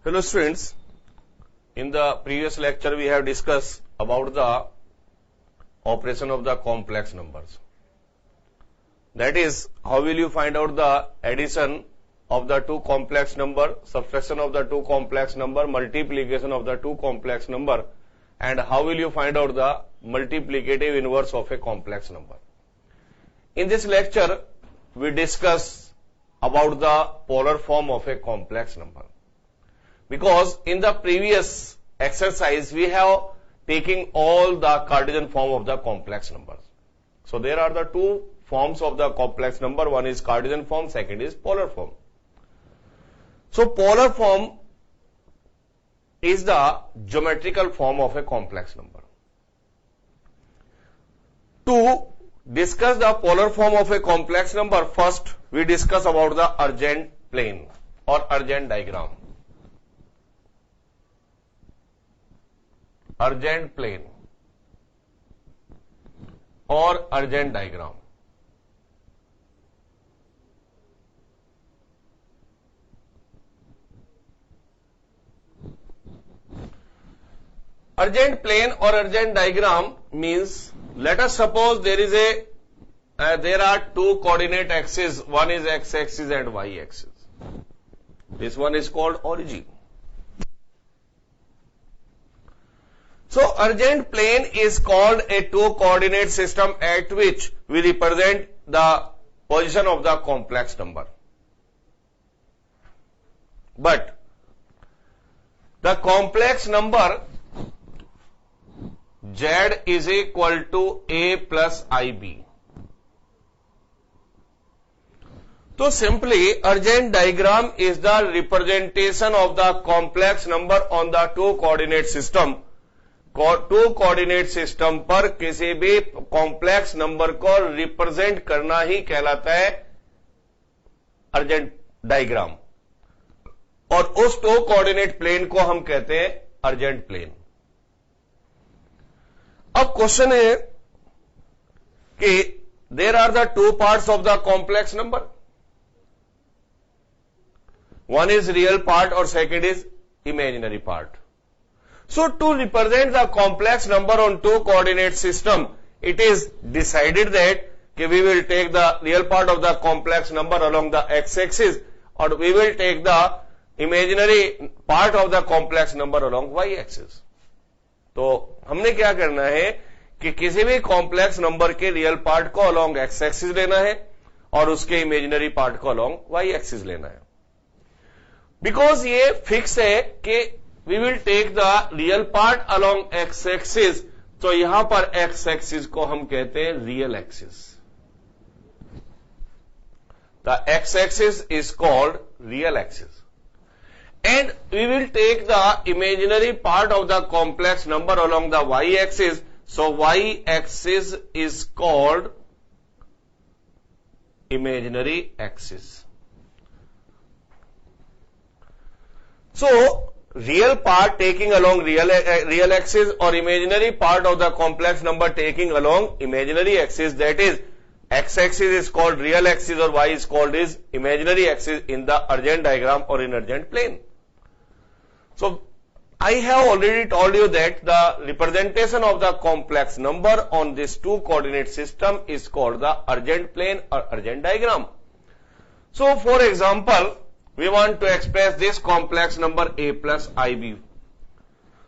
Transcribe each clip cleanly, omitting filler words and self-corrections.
Hello students, in the previous lecture we have discussed about the operation of the complex numbers. That is, how will you find out the addition of the two complex number, subtraction of the two complex number, multiplication of the two complex number, and how will you find out the multiplicative inverse of a complex number. In this lecture, we discuss about the polar form of a complex number. Because in the previous exercise, we have taken all the Cartesian form of the complex numbers. So there are the two forms of the complex number. One is Cartesian form, second is polar form. So polar form is the geometrical form of a complex number. To discuss the polar form of a complex number, first we discuss about the Argand plane or Argand diagram. Argand plane or Argand diagram. Argand plane or Argand diagram means, let us suppose there is there are two coordinate axes, one is x-axis and y-axis. This one is called origin. So Argand plane is called a two coordinate system at which we represent the position of the complex number. But the complex number z is equal to a plus ib. So simply Argand diagram is the representation of the complex number on the two coordinate system. Two coordinate system पर किसी भी complex number को represent करना ही कहलाता है urgent diagram, और उस to coordinate plane को हम कहते हैं अर्जेंट प्लेन. अब क्वेश्चन है कि there are the two parts of the complex number, one is real part और second is imaginary part. So to represent the complex number on two coordinate system, it is decided that we will take the real part of the complex number along the x-axis or we will take the imaginary part of the complex number along y-axis. तो हमने क्या करना है कि किसी भी complex number के real part को along x-axis लेना है और उसके imaginary part को along y-axis लेना है. Because ये fix है कि we will take the real part along x-axis, तो यहां पर x-axis को हम कहते हैं real axis. The x-axis is called real axis. And we will take the imaginary part of the complex number along the y-axis. So y-axis is called imaginary axis. So real part taking along real axis or imaginary part of the complex number taking along imaginary axis, that is x-axis is called real axis or y is called is imaginary axis in the Argand diagram or in Argand plane. So I have already told you that the representation of the complex number on this two coordinate system is called the Argand plane or Argand diagram. So for example, we want to express this complex number a plus ib.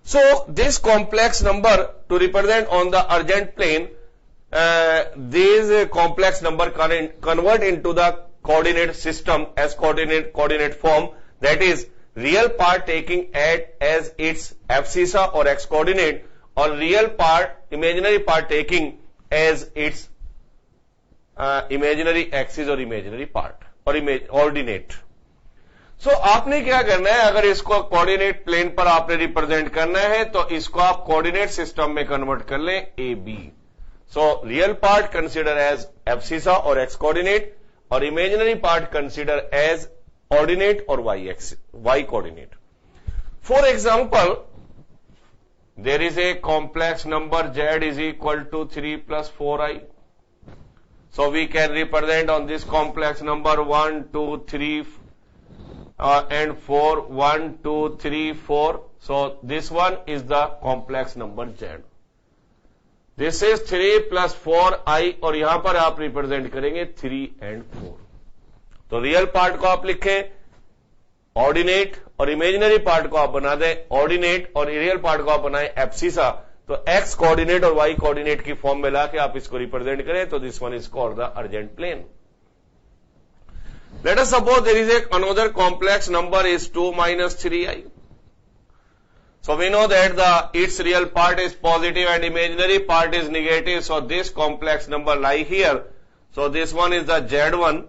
So this complex number to represent on the Argand plane, these complex number convert into the coordinate system as coordinate form, that is real part taking as its abscissa or x coordinate or real part imaginary part taking as its imaginary axis or imaginary part or ordinate. So आपने क्या करना है, अगर इसको coordinate plane पर आपने represent करना है तो इसको आप कोऑर्डिनेट सिस्टम में कन्वर्ट कर लें a b. So real part consider as abscissa और एक्स कोऑर्डिनेट और imaginary part consider as ordinate और y coordinate. For example, there is a complex number z is equal to 3 plus 4i. So we can represent on this complex number 1, 2, 3, and 4, 1, 2, 3, 4. So this one is the complex number Z. This is 3 plus 4i और यहां पर आप represent करेंगे 3 and 4. तो real part को आप लिखें ordinate और इमेजिनरी पार्ट को आप बना दें ऑर्डिनेट और रियल पार्ट को आप बनाएं एब्सिसा. तो एक्स कोऑर्डिनेट और वाई कोऑर्डिनेट की फॉर्म में लाके आप इसको रिप्रेजेंट करें तो this one is called the Argand plane. Let us suppose there is another complex number is 2 minus 3i. So we know that its real part is positive and imaginary part is negative. So this complex number lie here. So this one is the Z1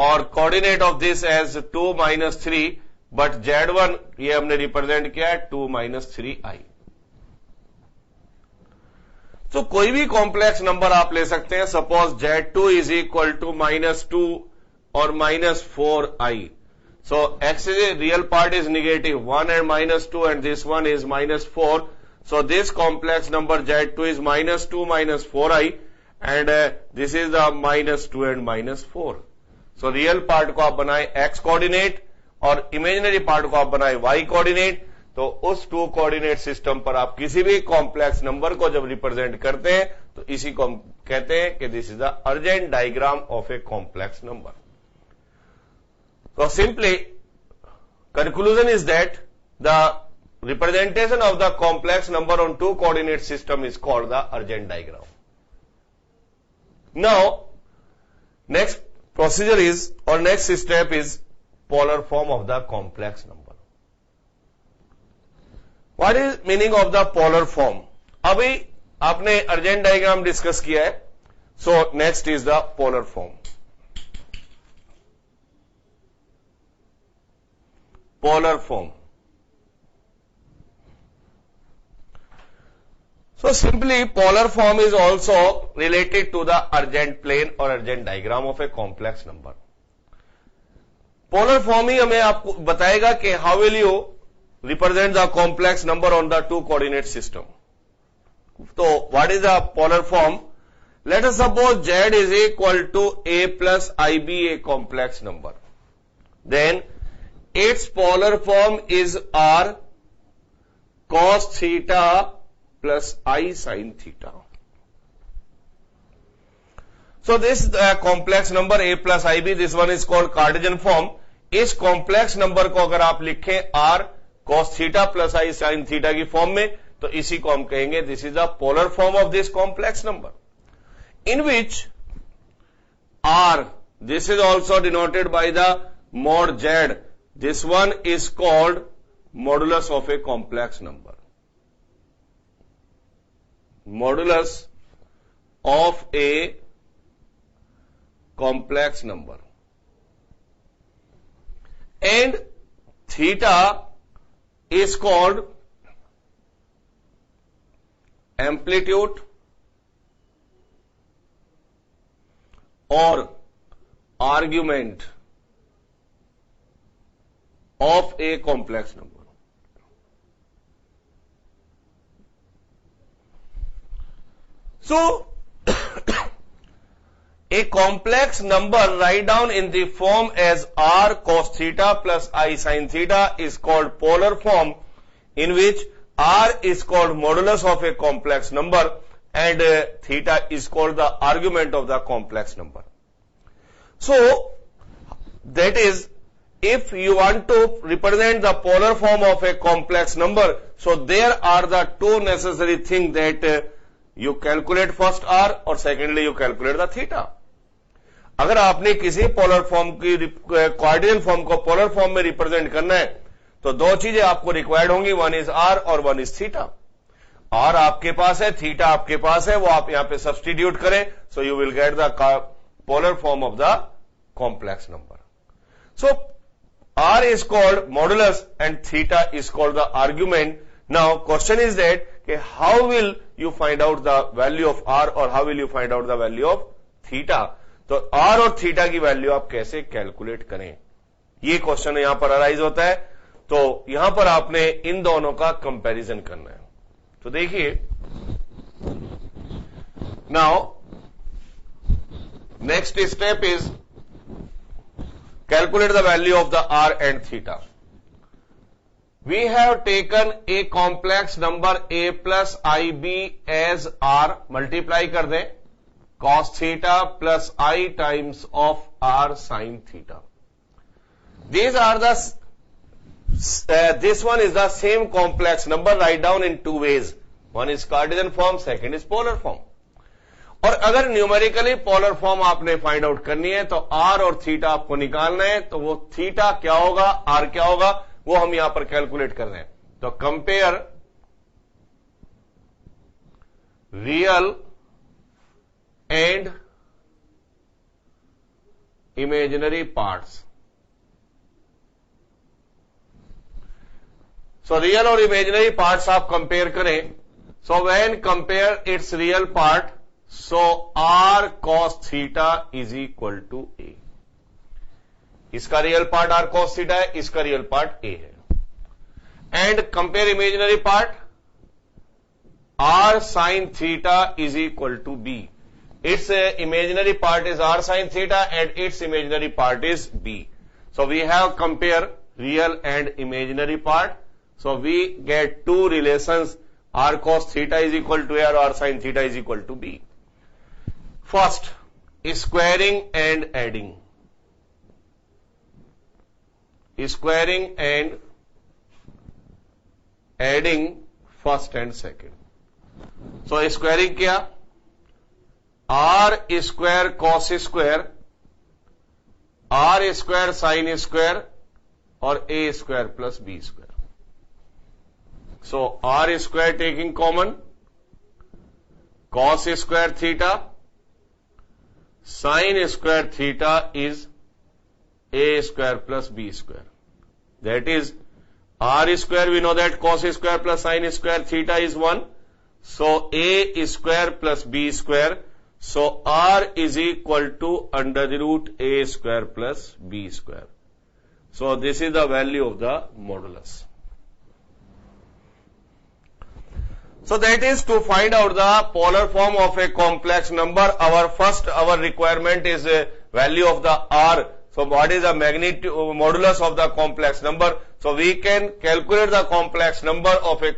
और coordinate of this as 2 minus 3. But Z1 ये हमने represent किया है 2 minus 3i. तो कोई भी complex number आप ले सकते हैं. Suppose Z2 is equal to -2 or -4i. So x is a real part is negative 1 and -2 and this one is -4. So this complex number Z2 is -2 minus 4i and this is the -2 and -4. So real part को आप बनाएं x coordinate और imaginary part को आप बनाएं y coordinate. तो उस 2 coordinate system पर आप किसी भी कॉम्प्लेक्स नंबर को जब रिप्रेजेंट करते हैं तो इसी को कहते हैं कि this is the Argand diagram of a complex number. So simply, conclusion is that the representation of the complex number on 2 coordinate system is called the urgent diagram. Now, next procedure is or next step is polar form of the complex number. What is meaning of the polar form? अभी आपने urgent diagram discuss किया है. So next is the polar form. Polar form. So simply polar form is also related to the urgent plane or urgent diagram of a complex number. Polar form ही हमें आपको बताएगा कि how will you represent the complex number on the 2 coordinate system. So what is the polar form? Let us suppose Z is equal to a plus ib a complex number. Then its polar form is r cos theta plus I sin theta. So this complex number a plus ib, this one is called Cartesian form. इस complex number को अगर आप लिखें r cos theta plus I sin theta की form में तो इसी को हम कहेंगे this is the polar form of this complex number, in which r, this is also denoted by the mod z. This one is called modulus of a complex number. Modulus of a complex number. And theta is called amplitude or argument of a complex number. So a complex number write down in the form as r cos theta plus I sin theta is called polar form, in which r is called modulus of a complex number and theta is called the argument of the complex number. So that is, if you want to represent the polar form of a complex number, so there are the 2 necessary things that you calculate first r और secondly you calculate the theta. अगर आपने किसी polar form की कार्डियल form को polar form में represent करना है तो 2 चीजें आपको रिक्वायर्ड होंगी, वन इज आर और वन इज थीटा. आर आपके पास है, थीटा आपके पास है, वो आप यहां पे सब्सटीट्यूट करें, so you will get the polar form of the complex number. So R is called modulus and theta is called the argument. Now question is that how will you find out the value of R or how will you find out the value of theta? तो R और theta की value आप कैसे calculate करें, ये question यहां पर arise होता है. तो यहां पर आपने इन दोनों का कंपैरिजन करना है. तो देखिए, now next step is calculate the value of the r and theta. We have taken a complex number a plus ib as r, multiply कर दें cos theta plus I times of r sin theta. These are the this one is the same complex number, write down in two ways. One is Cartesian form, second is polar form. और अगर numerically polar form आपने find out करनी है तो are और theta आपको निकालना है, तो वो थीटा क्या होगा, आर क्या होगा, वो हम यहां पर कैलकुलेट कर रहे हैं. तो compare real and imaginary parts. So real और इमेजिनरी पार्ट्स आप कंपेयर करें. So when compare it's real part, so r cos theta is equal to a. इसका real part r cos theta है, इसका रियल पार्ट a है. And compare imaginary part, r sin theta is equal to b. Its imaginary part is r sin theta and its imaginary part is b. So we have compare real and imaginary part. So we get two relations, r cos theta is equal to a or r sin theta is equal to b. First, squaring and adding. Squaring and adding first and second. So squaring क्या? r square cos square, r square sin square और a square plus b square. So r square taking common, cos square theta, sin square theta is a square plus b square. That is r square, we know that cos square plus sin square theta is 1. So a square plus b square. So r is equal to under the root a square plus b square. So this is the value of the modulus. So that is to find out the polar form of a complex number. Our requirement is a value of the r. So what is the magnitude modulus of the complex number? So we can calculate the complex number of a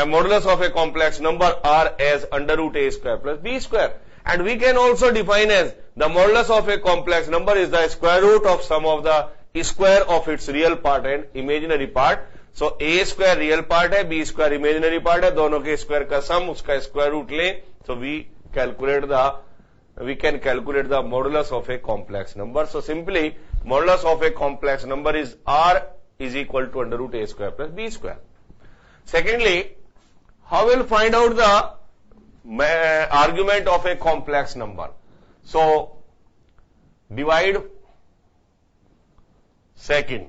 modulus of a complex number r as under root a square plus b square. And we can also define as the modulus of a complex number is the square root of sum of the square of its real part and imaginary part. So a square real part है, b square imaginary part है, दोनों के square का सम, उसका square root लें. So we can calculate the modulus of a complex number. So simply modulus of a complex number is r is equal to under root a square plus b square. Secondly, how will find out the argument of a complex number? So divide second.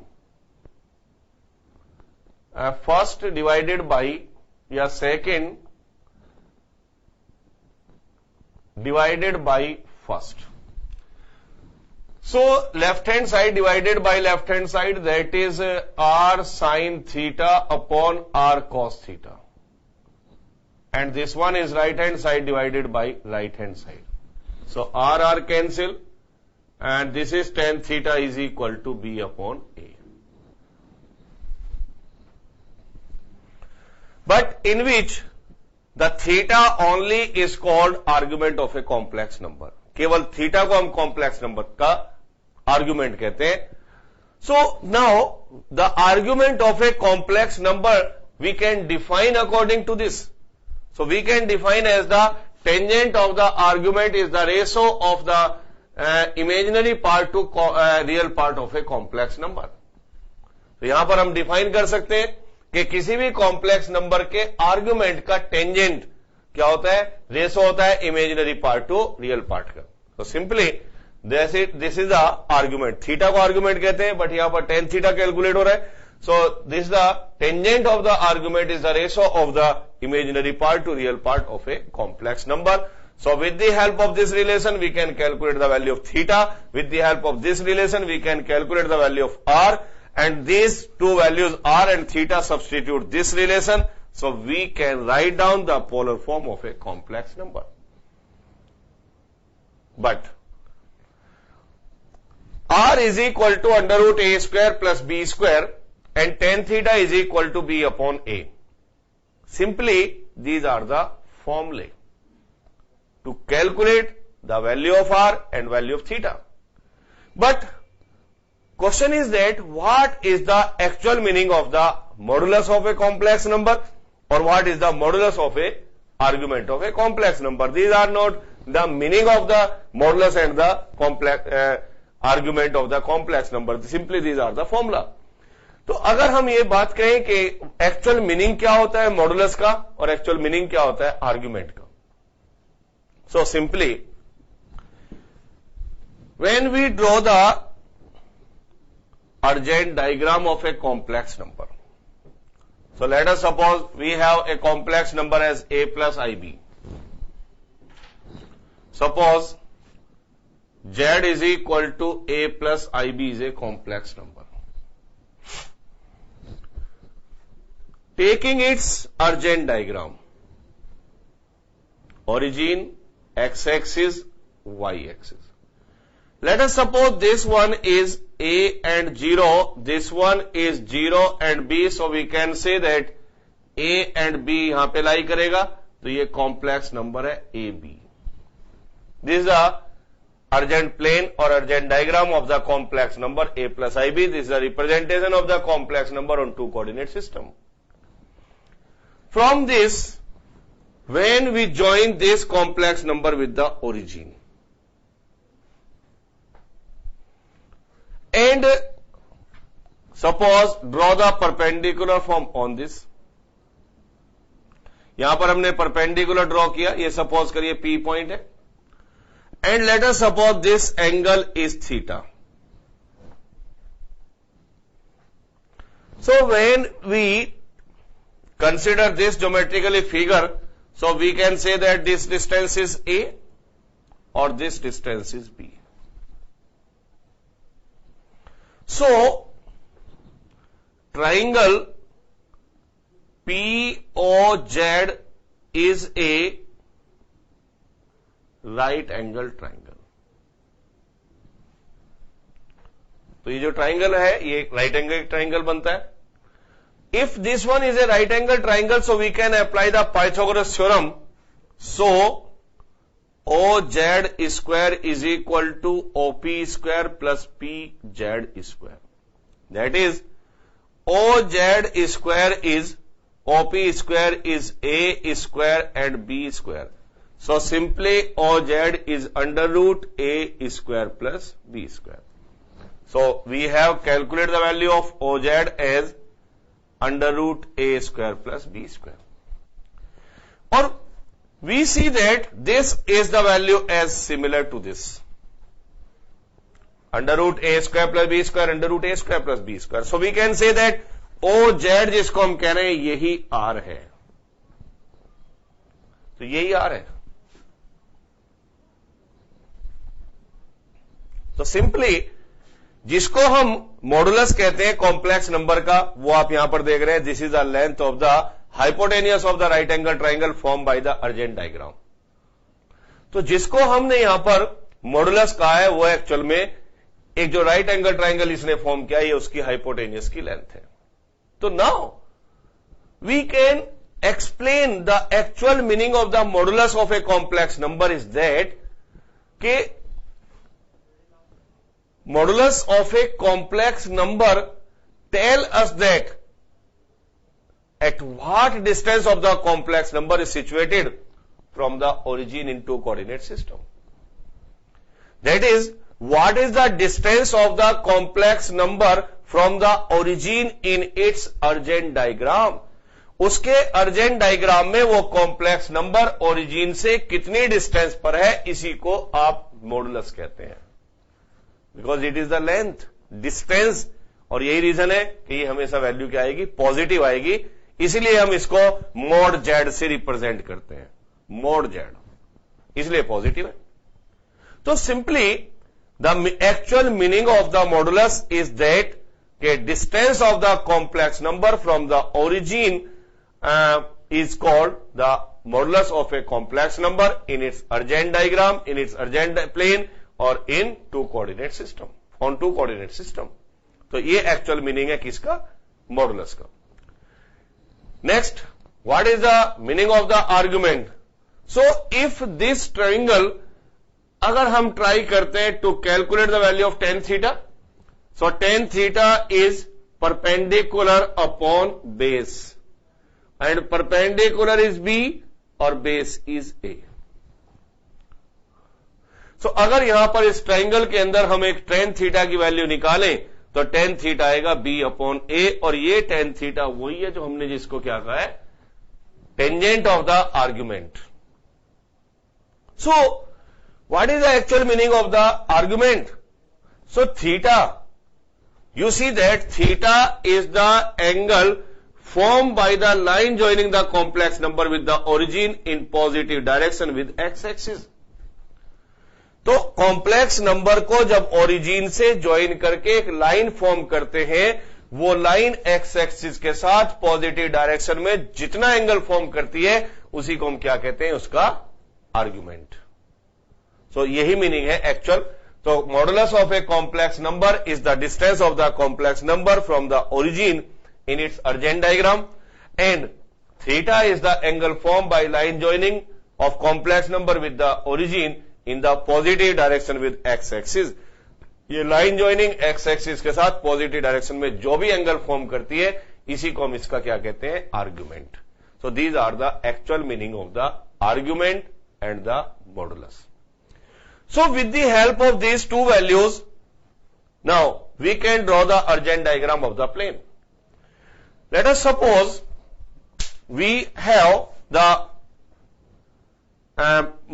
First divided by या second divided by first. So left hand side divided by left hand side, that is r sin theta upon r cos theta. And this one is right hand side divided by right hand side. So r cancel and this is tan theta is equal to b upon a. But in which the theta only is called argument of a complex number. केवल theta को हम complex number का argument कहते हैं. So now the argument of a complex number we can define according to this. So we can define as the tangent of the argument is the ratio of the imaginary part to real part of a complex number. तो यहां पर हम define कर सकते हैं कि किसी भी कॉम्प्लेक्स नंबर के आर्ग्यूमेंट का टेंजेंट क्या होता है, रेशो होता है imaginary part two real part का. तो simply this is the argument. Theta को आर्ग्यूमेंट कहते हैं, बट यहां पर टेन थीटा कैलकुलेट हो रहा है. So this the tangent of the argument is the ratio of the imaginary part two real part of a complex number. So with the help of this relation we can calculate the value of theta. With the help of this relation we can calculate the value of r. And these two values r and theta substitute this relation, so we can write down the polar form of a complex number. But R is equal to under root A square plus B square and tan theta is equal to B upon A. Simply, these are the formulae to calculate the value of R and value of theta. But question is that what is the actual meaning of the modulus of a complex number or what is the modulus of a argument of a complex number? These are not the meaning of the modulus and the complex argument of the complex number. Simply these are the formula. तो अगर हम ये बात कहें कि actual meaning क्या होता है मॉडुलस का और एक्चुअल मीनिंग क्या होता है आर्ग्यूमेंट का, so simply when we draw the Argand diagram of a complex number, so let us suppose we have a complex number as a plus ib. Suppose z is equal to a plus ib is a complex number. Taking its urgent diagram, origin x-axis, y-axis. Let us suppose this one is a and 0, this one is 0 and b, so we can say that a and b यहां पे लाई करेगा तो ये complex number है a b. This is the Argand plane और Argand diagram of the complex number a plus ib. This is the representation of the complex number on to coordinate system. From this, when we join this complex number with the origin and suppose draw the perpendicular form on this. यहां पर हमने perpendicular draw किया, ये suppose करिए P point है and let us suppose this angle is theta. So when we consider this geometrically figure, so we can say that this distance is A or this distance is B. So, triangle POZ is a right angle triangle. तो ये जो triangle है ये right angle triangle बनता है. If this one is a right angle triangle, so we can apply the Pythagoras theorem. So, OZ square is equal to OP square plus PZ square. That is, OZ square is OP square is A square and B square. So, simply OZ is under root A square plus B square. So, we have calculated the value of OZ as under root a square plus b square. Or we see that this is the value as similar to this. Under root a square plus b square, under root a square plus b square. So we can say that OZ जिसको हम कह रहे हैं यही R है. तो यही R है. तो सिंपली जिसको हम मॉडुलस कहते हैं कॉम्प्लेक्स नंबर का, वो आप यहां पर देख रहे हैं. This is the length of the hypotenuse of the right angle triangle form by the Argand diagram. तो जिसको हमने यहां पर मॉडुलस कहा है वो एक्चुअल में एक जो राइट एंगल ट्राइंगल इसने फॉर्म किया, ये उसकी हाइपोटेनियस की लेंथ है. तो now we can explain the actual meaning of the modulus of a complex number is that के modulus of a complex number tell us that at what distance of the complex number is situated from the origin in two coordinate system. That is, what is the distance of the complex number from the origin in its urgent diagram. उसके urgent diagram में वो complex number origin से कितनी distance पर है, इसी को आप मॉडुलस कहते हैं. Because it is the length distance, और यही रीजन है कि ये हमेशा वैल्यू क्या आएगी, पॉजिटिव आएगी. इसीलिए हम इसको मॉड जेड से रिप्रेजेंट करते हैं, मॉड जेड, इसलिए पॉजिटिव है. तो simply the actual meaning of the modulus is that के distance of the complex number from the origin is called the modulus of a complex number in its urgent diagram, in its urgent plane, or in two coordinate system. On to coordinate system. तो ये actual meaning है किसका? Modulus का। Next, what is the meaning of the argument? So if this triangle, अगर हम try करते हैं to calculate the value of tan theta, so tan theta is perpendicular upon base and perpendicular is b और base is a. सो अगर यहां पर इस ट्रायंगल के अंदर हम एक tan थीटा की वैल्यू निकालें तो tan थीटा आएगा b अपॉन ए, और ये tan थीटा वही है जो हमने जिसको क्या कहा है? Tangent of the argument. So what is the actual meaning of the argument? So theta, you see that theta is the angle formed by the line joining the complex number with the origin in positive direction with x-axis। तो complex number को जब origin से join करके एक line form करते हैं, वो line x axis के साथ पॉजिटिव डायरेक्शन में जितना एंगल फॉर्म करती है उसी को हम क्या कहते हैं? उसका आर्ग्यूमेंट। सो यही मीनिंग है actual. So modulus of a complex number is the distance of the complex number from the origin in its Argand diagram, and theta is the angle formed by line joining of complex number with the origin in the positive direction with x-axis। ये line joining x axis के साथ positive direction में जो भी angle form करती है, इसी को हम इसका क्या कहते हैं? Argument. So these are the actual meaning of the argument and the modulus. So with the help of these two values, now we can draw the Argand diagram of the plane. Let us suppose we have the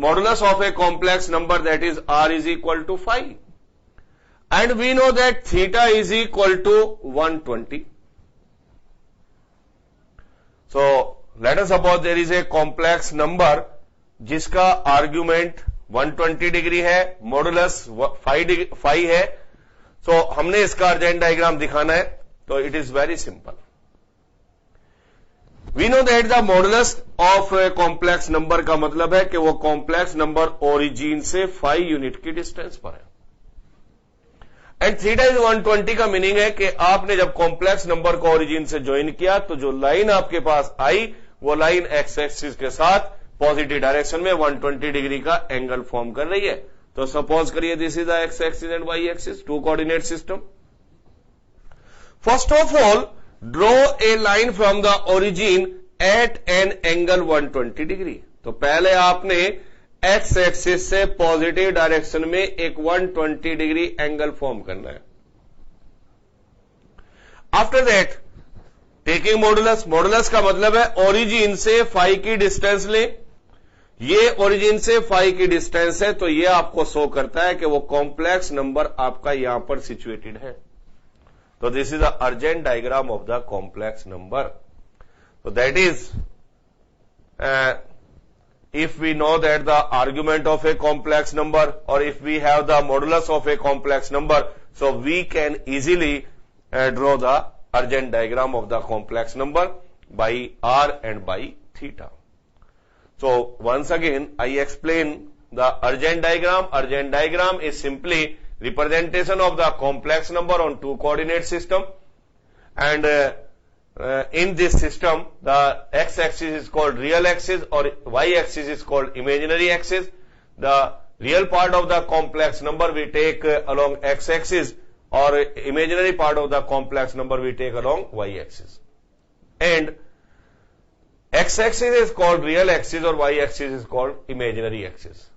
modulus of a complex number, that is r is equal to 5, and we know that theta is equal to 120. So let us suppose there is a complex number जिसका argument 120 degree है, modulus 5 है। सो हमने इसका urgent diagram दिखाना है, तो it is very simple. We know that the modulus of complex number का मतलब है कि वो कॉम्प्लेक्स नंबर ओरिजिन से 5 यूनिट की डिस्टेंस पर है। एंड थीटा इज 120 का मीनिंग है कि आपने जब कॉम्प्लेक्स नंबर को ओरिजिन से ज्वाइन किया तो जो लाइन आपके पास आई वो लाइन एक्स एक्सिस के साथ पॉजिटिव डायरेक्शन में 120 डिग्री का एंगल फॉर्म कर रही है। तो सपोज करिए this is the x axis and y axis, two coordinate system. First of all draw a line from the origin at an angle 120 degree. तो पहले आपने एक्स एक्सिस से पॉजिटिव डायरेक्शन में एक 120 डिग्री एंगल फॉर्म करना है। After that taking modulus, modulus का मतलब है ओरिजिन से 5 की डिस्टेंस ले। ये ओरिजिन से 5 की डिस्टेंस है, तो ये आपको शो करता है कि वो कॉम्प्लेक्स नंबर आपका यहां पर सिचुएटेड है। तो this is the Argand diagram of the complex number. तो that is if we know that the argument of a complex number or if we have the modulus of a complex number, so we can easily draw the Argand diagram of the complex number by r and by theta. So once again I explain the Argand diagram. Argand diagram is simply representation of the complex number on two coordinate system, and in this system the x-axis is called real axis or y-axis is called imaginary axis. The real part of the complex number we take along x-axis, or imaginary part of the complex number we take along y-axis, and x-axis is called real axis or y-axis is called imaginary axis.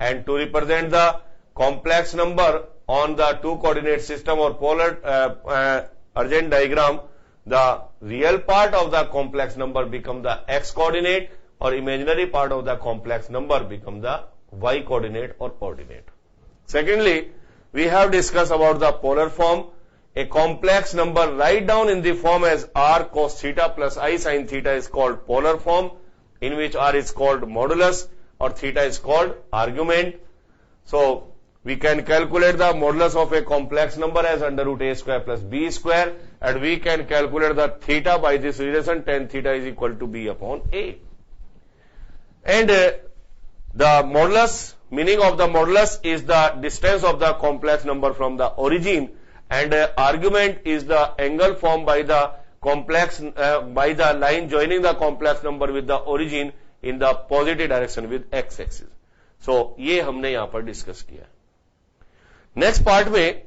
And to represent the complex number on the two coordinate system or polar Argand diagram, the real part of the complex number become the x coordinate or imaginary part of the complex number become the y coordinate or coordinate. Secondly, we have discussed about the polar form. A complex number write down in the form as r cos theta plus I sin theta is called polar form, in which r is called modulus or theta is called argument. So we can calculate the modulus of a complex number as under root a square plus b square, and we can calculate the theta by this relation tan theta is equal to b upon a. And The modulus, meaning of the modulus is the distance of the complex number from the origin, and argument is the angle formed by the complex by the line joining the complex number with the origin in the positive direction with x axis. So ये हमने यहां पर discuss किया. Next part में